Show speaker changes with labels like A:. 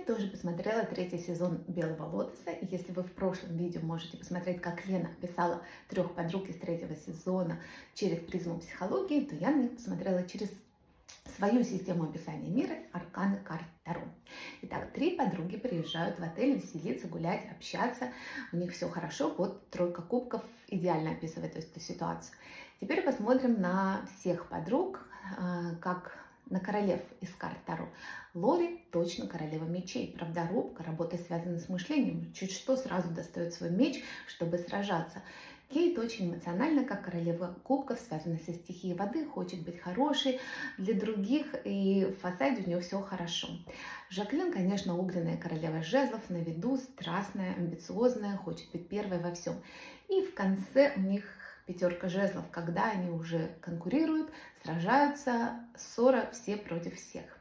A: тоже посмотрела третий сезон «Белого лотоса». И если вы в прошлом видео можете посмотреть, как Лена описала трех подруг из третьего сезона через призму психологии, то я на них посмотрела через свою систему описания мира арканы карт Таро. Итак, три подруги приезжают в отель веселиться, гулять, общаться. У них все хорошо. Вот тройка кубков идеально описывает эту ситуацию. Теперь посмотрим на всех подруг, как на королев из карт Таро. Лори точно королева мечей, правдорубка, работа связана с мышлением. Чуть что сразу достает свой меч, чтобы сражаться. Кейт очень эмоциональна, как королева кубков, связана со стихией воды, хочет быть хорошей для других, и в фасаде у нее все хорошо. Жаклин, конечно, огненная королева жезлов, на виду, страстная, амбициозная, хочет быть первой во всем. И в конце у них пятерка жезлов, когда они уже конкурируют, сражаются, ссора все против всех.